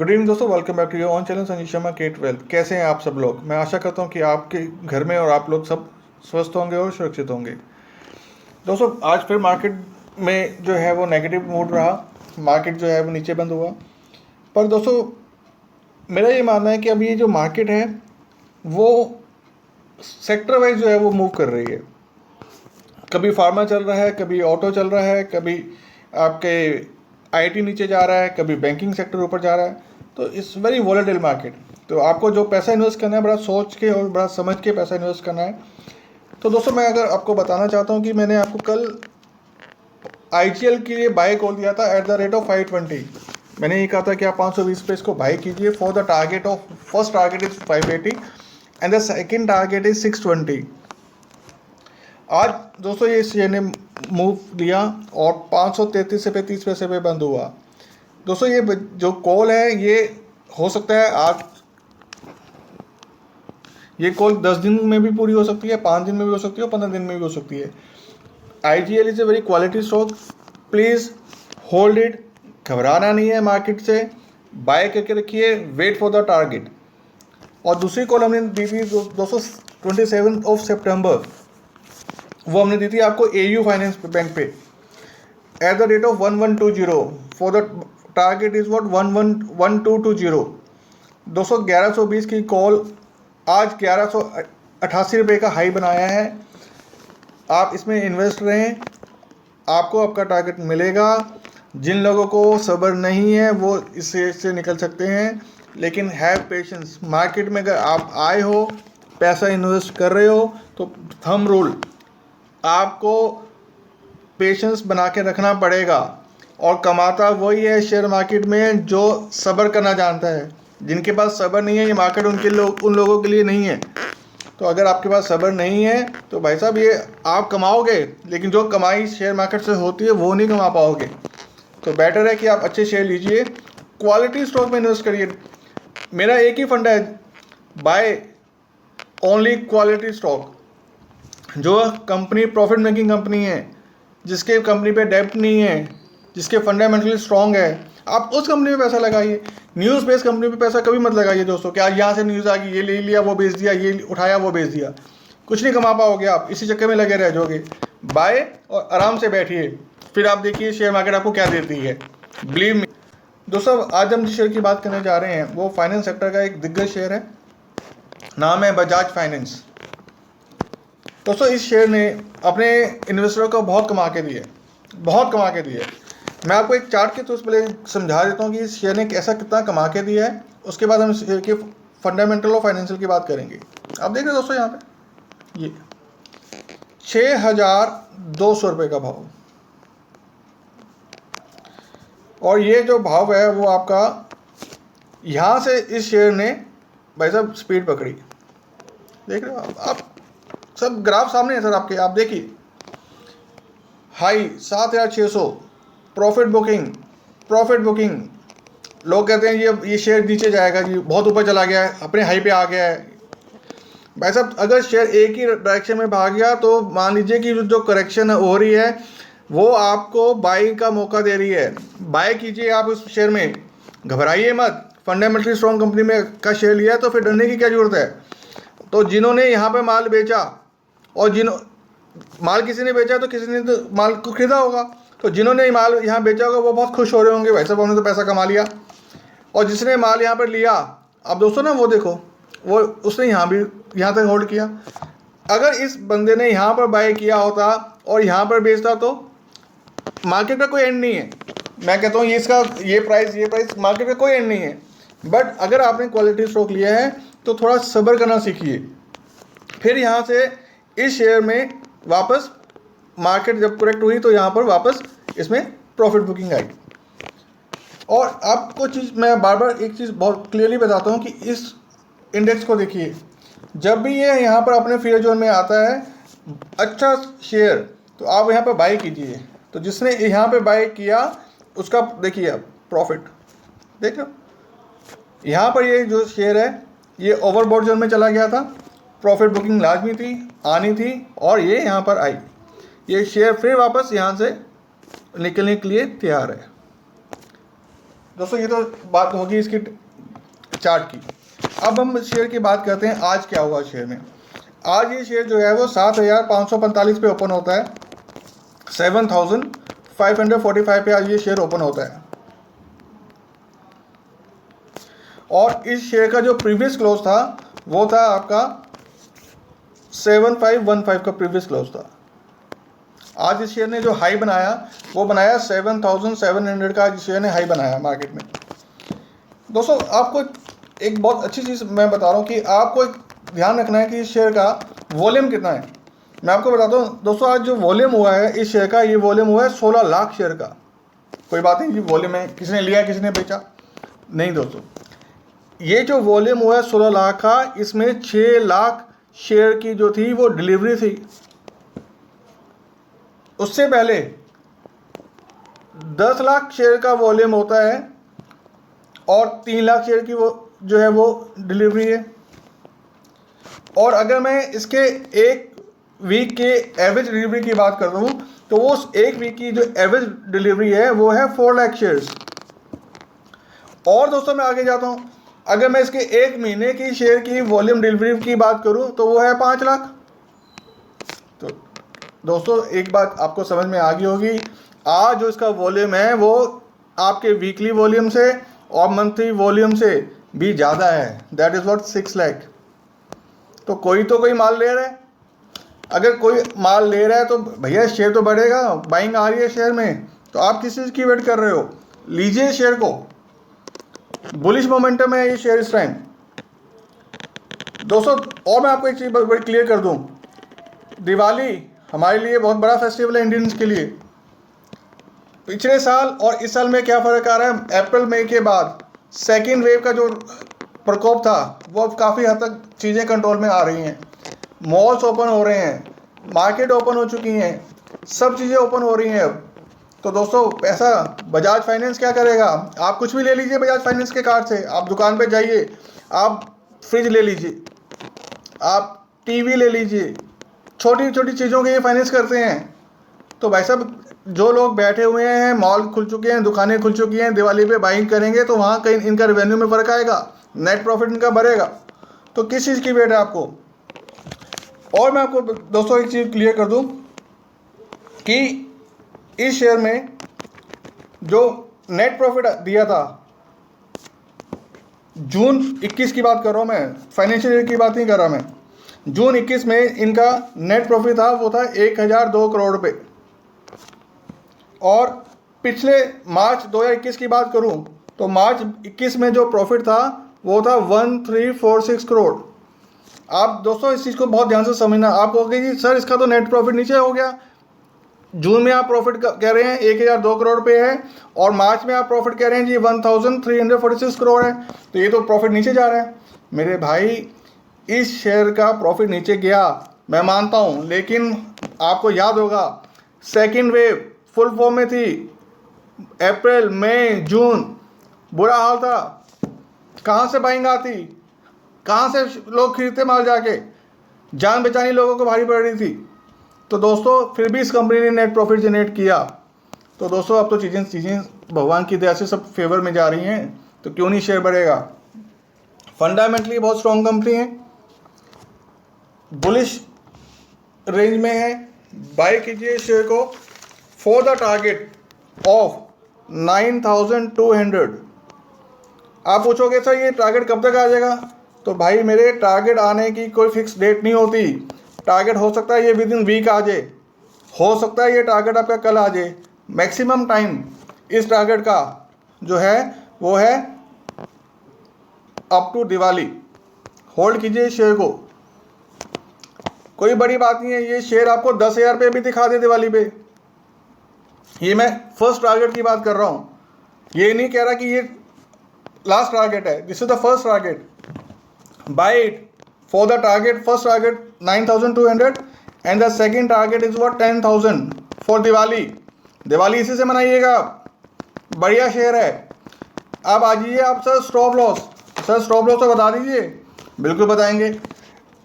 Good evening दोस्तों, welcome back to your own channel Sanjeev Sharma केट wealth. कैसे हैं आप सब लोग? मैं आशा करता हूं कि आपके घर में और आप लोग सब स्वस्थ होंगे और सुरक्षित होंगे। दोस्तों, आज फिर मार्केट में जो है वो नेगेटिव मूड रहा। मार्केट जो है वो नीचे बंद हुआ। पर दोस्तों, मेरा ये मानना है कि अभी ये जो मार्केट है वो सेक्टर वाइज जो है वो मूव कर रही है। कभी फार्मा चल रहा है, कभी ऑटो चल रहा है, कभी आपके आईटी नीचे जा रहा है, कभी बैंकिंग सेक्टर ऊपर जा रहा है। तो इट्स वेरी वॉलेटाइल मार्केट। तो आपको जो पैसा इन्वेस्ट करना है, बड़ा सोच के और बड़ा समझ के पैसा इन्वेस्ट करना है। तो दोस्तों, मैं अगर आपको बताना चाहता हूँ कि मैंने आपको कल आईजीएल के लिए बाय कॉल दिया था एट द रेट ऑफ 520। मैंने ये कहा था कि आप 520 पे इसको बाय कीजिए for the target of first target is 580 and the second target is 620। आज दोस्तों ये शेयर ने मूव लिया और 533 रुपये 30 पैसे पे बंद हुआ। दोस्तों, ये जो कॉल है ये हो सकता है आज, ये कॉल 10 दिन में भी पूरी हो सकती है, 5 दिन में भी हो सकती है और 15 दिन में भी हो सकती है। IGL is a very quality stock, please hold it. घबराना नहीं है मार्केट से, बाय करके रखिए, वेट फॉर द टारगेट। और दूसरी कॉल हमने दी थी दोस्तों 27 ऑफ सितंबर, वो हमने दी थी आपको एयू फाइनेंस बैंक पे at the rate of 1120 for the target is what 1220। दोस्तों, 1120 की कॉल आज 1188 रुपये का हाई बनाया है। आप इसमें इन्वेस्ट रहें, आपको आपका टारगेट मिलेगा। जिन लोगों को सब्र नहीं है वो इससे निकल सकते हैं, लेकिन हैव पेशेंस। मार्केट में अगर आप आए हो, पैसा इन्वेस्ट कर रहे हो, तो थंब रूल आपको पेशेंस बना के रखना पड़ेगा। और कमाता वही है शेयर मार्केट में जो सब्र करना जानता है। जिनके पास सब्र नहीं है, ये मार्केट उन लोगों के लिए नहीं है। तो अगर आपके पास सब्र नहीं है तो भाई साहब, ये आप कमाओगे, लेकिन जो कमाई शेयर मार्केट से होती है वो नहीं कमा पाओगे। तो बेटर है कि आप अच्छे शेयर लीजिए, क्वालिटी स्टॉक में इन्वेस्ट करिए। मेरा एक ही फंडा है, बाय ओनली क्वालिटी स्टॉक। जो कंपनी प्रॉफिट मेकिंग कंपनी है, जिसके कंपनी पे डेब्ट नहीं है, जिसके फंडामेंटली स्ट्रॉन्ग है, आप उस कंपनी में पैसा लगाइए। न्यूज़ बेस्ड कंपनी पे पैसा कभी मत लगाइए दोस्तों, कि आज यहाँ से न्यूज़ आ गई, ये ले लिया, वो बेच दिया, ये उठाया, वो बेच दिया। कुछ नहीं कमा पाओगे आप, इसी चक्कर में लगे रह जाओगे। बाय और आराम से बैठिए, फिर आप देखिए शेयर मार्केट आपको क्या देती है। बिलीव मी दोस्तों, आज हम जिस शेयर की बात करने जा रहे हैं वो फाइनेंस सेक्टर का एक दिग्गज शेयर है, नाम है बजाज फाइनेंस। दोस्तों, इस शेयर ने अपने इन्वेस्टरों को बहुत कमा के दिए। मैं आपको एक चार्ट के थ्रू पहले समझा देता हूँ कि इस शेयर ने कैसा कितना कमा के दिया है। उसके बाद हम शेयर के फंडामेंटल और फाइनेंशियल की बात करेंगे। आप देख रहे हैं दोस्तों, यहाँ पे ये 6,200 रुपये का भाव, और ये जो भाव है वो आपका यहाँ से इस शेयर ने भाई साहब स्पीड पकड़ी। देख रहे हो आप सब ग्राफ सामने है सर आपके, आप देखिए। High 7,600, profit booking. लोग कहते हैं ये शेयर नीचे जाएगा जी, बहुत ऊपर चला गया है, अपने हाई पे आ गया है। भाई साहब, अगर शेयर एक ही डायरेक्शन में भाग गया तो मान लीजिए कि जो करेक्शन हो रही है वो आपको बाइंग का मौका दे रही है। बाय कीजिए आप उस शेयर में, घबराइए मत। फंडामेंटली स्ट्रॉन्ग कंपनी में का शेयर लिया है तो फिर डरने की क्या जरूरत है। तो जिन्होंने यहाँ पे माल बेचा, और माल किसी ने बेचा तो किसी ने तो माल को खरीदा होगा, तो जिन्होंने माल यहाँ बेचा होगा वो बहुत खुश हो रहे होंगे, भाई साहब हमने तो पैसा कमा लिया। और जिसने माल यहाँ पर लिया, अब दोस्तों ना वो देखो, वो उसने यहाँ तक होल्ड किया। अगर इस बंदे ने यहाँ पर बाय किया होता और यहाँ पर बेचता तो मार्केट का कोई एंड नहीं है। मैं कहता हूँ ये प्राइस मार्केट का कोई एंड नहीं है। बट अगर आपने क्वालिटी स्टॉक लिया है तो थोड़ा सब्र करना सीखिए। फिर यहाँ से इस शेयर में वापस मार्केट जब करेक्ट हुई तो यहाँ पर वापस इसमें प्रॉफिट बुकिंग आई। और आपको चीज़ मैं बार बार एक चीज़ बहुत क्लियरली बताता हूँ कि इस इंडेक्स को देखिए, जब भी ये यहाँ पर अपने फेयर जोन में आता है अच्छा शेयर, तो आप यहाँ पर बाय कीजिए। तो जिसने यहाँ पे बाय किया उसका देखिए आप प्रॉफिट देख लो। यहाँ पर ये जो शेयर है ये ओवरबॉट जोन में चला गया था, प्रॉफिट बुकिंग लाजमी थी, आनी थी, और ये यहाँ पर आई। ये शेयर फिर वापस यहाँ से निकलने के लिए तैयार है। दोस्तों ये तो बात होगी इसकी चार्ट की। अब हम शेयर की बात करते हैं आज क्या हुआ शेयर में। आज ये शेयर जो है वो 7,545 पे ओपन होता है, 7,545 पे आज ये शेयर ओपन होता है। और इस शेयर का जो प्रीवियस क्लोज था वो था आपका 7,515 का प्रीवियस क्लोज था। आज इस शेयर ने जो हाई बनाया वो बनाया 7,700 का, आज इस शेयर ने हाई बनाया मार्केट में। दोस्तों आपको एक बहुत अच्छी चीज़ मैं बता रहा हूँ कि आपको एक ध्यान रखना है कि इस शेयर का वॉल्यूम कितना है। मैं आपको बताता हूँ दोस्तों, आज जो वॉल्यूम हुआ है इस शेयर का, ये वॉल्यूम हुआ है 16 लाख शेयर का। कोई बात नहीं जी, वॉल्यूम है, किसने लिया किसने बेचा नहीं दोस्तों, ये जो वॉल्यूम हुआ है 16 लाख का, इसमें 6 लाख शेयर की जो थी वो डिलीवरी थी। उससे पहले 10 लाख शेयर का वॉल्यूम होता है और 3 लाख शेयर की वो जो है वो डिलीवरी है। और अगर मैं इसके एक वीक के एवरेज डिलीवरी की बात कर दूं तो वो एक वीक की जो एवरेज डिलीवरी है वो है 4 लाख शेयर्स। और दोस्तों मैं आगे जाता हूं, अगर मैं इसके एक महीने की शेयर की वॉल्यूम डिलीवरी की बात करूं तो वो है 5 लाख। तो दोस्तों एक बात आपको समझ में आ गई होगी, आज जो इसका वॉल्यूम है वो आपके वीकली वॉल्यूम से और मंथली वॉल्यूम से भी ज़्यादा है, दैट इज़ व्हाट 6 लाख। तो कोई माल ले रहा है, अगर कोई माल ले रहा है तो भैया शेयर तो बढ़ेगा, बाइंग आ रही है शेयर में, तो आप किस चीज़ की वेट कर रहे हो, लीजिए शेयर को। बुलिश मोमेंटम है ये शेयर इस टाइम दोस्तों। और मैं आपको एक चीज़ बड़ी क्लियर कर दूं, दिवाली हमारे लिए बहुत बड़ा फेस्टिवल है इंडियंस के लिए। पिछले साल और इस साल में क्या फ़र्क आ रहा है, अप्रैल मई के बाद सेकेंड वेव का जो प्रकोप था वो अब काफ़ी हद तक चीज़ें कंट्रोल में आ रही हैं। मॉल्स ओपन हो रहे हैं, मार्केट ओपन हो चुकी हैं, सब चीज़ें ओपन हो रही हैं अब। तो दोस्तों पैसा बजाज फाइनेंस क्या करेगा, आप कुछ भी ले लीजिए बजाज फाइनेंस के कार्ड से, आप दुकान पे जाइए, आप फ्रिज ले लीजिए, आप टीवी ले लीजिए, छोटी छोटी चीज़ों के ये फाइनेंस करते हैं। तो भाई साहब जो लोग बैठे हुए हैं, मॉल खुल चुके हैं, दुकानें खुल चुकी हैं, दिवाली पे बाइंग करेंगे तो वहाँ कहीं इनका रेवेन्यू में फ़र्क आएगा, नेट प्रॉफिट इनका बढ़ेगा। तो किस चीज़ की वेट है आपको। और मैं आपको दोस्तों एक चीज़ क्लियर कर दूं कि इस शेयर में जो नेट प्रॉफिट दिया था, जून 21 की बात कर रहा हूँ मैं, फाइनेंशियल ईयर की बात नहीं कर रहा मैं, जून 21 में इनका नेट प्रॉफिट था वो था 1002 करोड़ रुपये। और पिछले मार्च 2021 की बात करूं तो मार्च 21 में जो प्रॉफिट था वो था 1346 करोड़। आप दोस्तों इस चीज़ को बहुत ध्यान से समझना। आप कहोगे जी सर इसका तो नेट प्रॉफिट नीचे हो गया, जून में आप प्रॉफिट कह रहे हैं 1002 करोड़ रुपये है और मार्च में आप प्रॉफिट कह रहे हैं जी 1346 करोड़ है, तो ये तो प्रॉफिट नीचे जा रहा है। मेरे भाई इस शेयर का प्रॉफिट नीचे गया मैं मानता हूँ, लेकिन आपको याद होगा सेकेंड वेव फुल फॉर्म में थी, अप्रैल मई जून बुरा हाल था, कहाँ से बाइंग आती, कहाँ से लोग खरीदते माल, जाके जान बचानी लोगों को भारी पड़ रही थी। तो दोस्तों फिर भी इस कंपनी ने नेट प्रॉफिट जनरेट किया। तो दोस्तों अब तो चीज़ें भगवान की दया से सब फेवर में जा रही हैं, तो क्यों नहीं शेयर बढ़ेगा। फंडामेंटली बहुत स्ट्रॉन्ग कंपनी है, बुलिश रेंज में है, बाय कीजिए शेयर को फॉर द टारगेट ऑफ 9,200। आप पूछोगे सर ये टारगेट कब तक आ जाएगा, तो भाई मेरे टारगेट आने की कोई फिक्स डेट नहीं होती। टारगेट हो सकता है ये विद इन वीक आ जाए, हो सकता है ये टारगेट आपका कल आ जाए। मैक्सिमम टाइम इस टारगेट का जो है वो है अप टू दिवाली। होल्ड कीजिए शेयर को, कोई बड़ी बात नहीं है। ये शेयर आपको 10,000 रुपये भी दिखा दे दिवाली पे, ये मैं फर्स्ट टारगेट की बात कर रहा हूँ, ये नहीं कह रहा कि ये लास्ट टारगेट है, this is the first target. Buy it for the target, first target 9,200 and the second target is what 10,000 for Diwali. Diwali इसी से मनाइएगा, बढ़िया शेयर है। अब आ जाइए आप sir stop loss, sir stop loss तो बता दीजिए। बिल्कुल बताएंगे।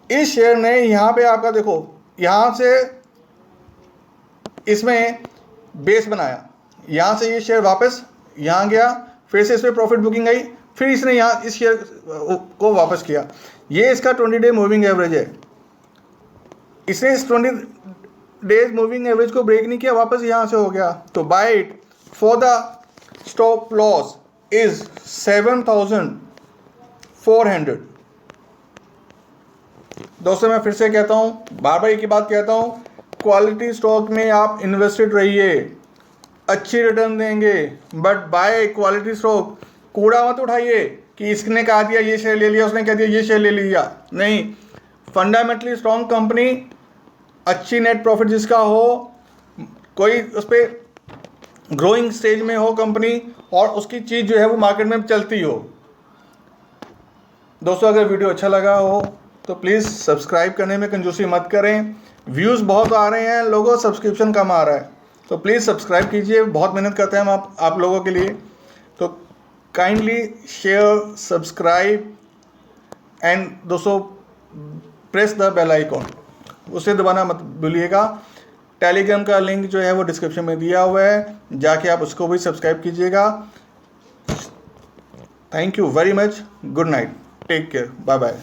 इस शेयर ने यहाँ पे आपका देखो, यहाँ से इसमें बेस बनाया, यहाँ से ये शेयर वापस यहाँ गया, फिर से इस पर प्रॉफिट बुकिंग आई, फिर इसने यहाँ इस शेयर को वापस किया। ये इसका 20 डे मूविंग एवरेज है। इसने इस 20 डेज मूविंग एवरेज को ब्रेक नहीं किया, वापस यहाँ से हो गया। तो buy it for the stop loss is 7,400। दोस्तों मैं फिर से कहता हूँ, बार बार एक ही बात कहता हूँ, क्वालिटी स्टॉक में आप इन्वेस्टेड रहिए, अच्छी रिटर्न देंगे, बट बाय क्वालिटी स्टॉक। कूड़ा मत उठाइए कि इसने कहा दिया ये शेयर ले लिया, उसने कह दिया ये शेयर ले लिया। नहीं, फंडामेंटली स्ट्रॉन्ग कंपनी, अच्छी नेट प्रॉफिट जिसका हो, कोई उस पर ग्रोइंग स्टेज में हो कंपनी, और उसकी चीज़ जो है वो मार्केट में चलती हो। दोस्तों अगर वीडियो अच्छा लगा हो तो प्लीज़ सब्सक्राइब करने में कंजूसी मत करें। व्यूज़ बहुत आ रहे हैं, लोगों सब्सक्रिप्शन कम आ रहा है, तो प्लीज़ सब्सक्राइब कीजिए। बहुत मेहनत करते हैं हम आप लोगों के लिए। तो काइंडली शेयर, सब्सक्राइब एंड दोस्तों प्रेस द बेल आइकॉन, उसे दबाना मत भूलिएगा। टेलीग्राम का लिंक जो है वो डिस्क्रिप्शन में दिया हुआ है, जाके आप उसको भी सब्सक्राइब कीजिएगा। Thank you very much, good night, take care, bye bye.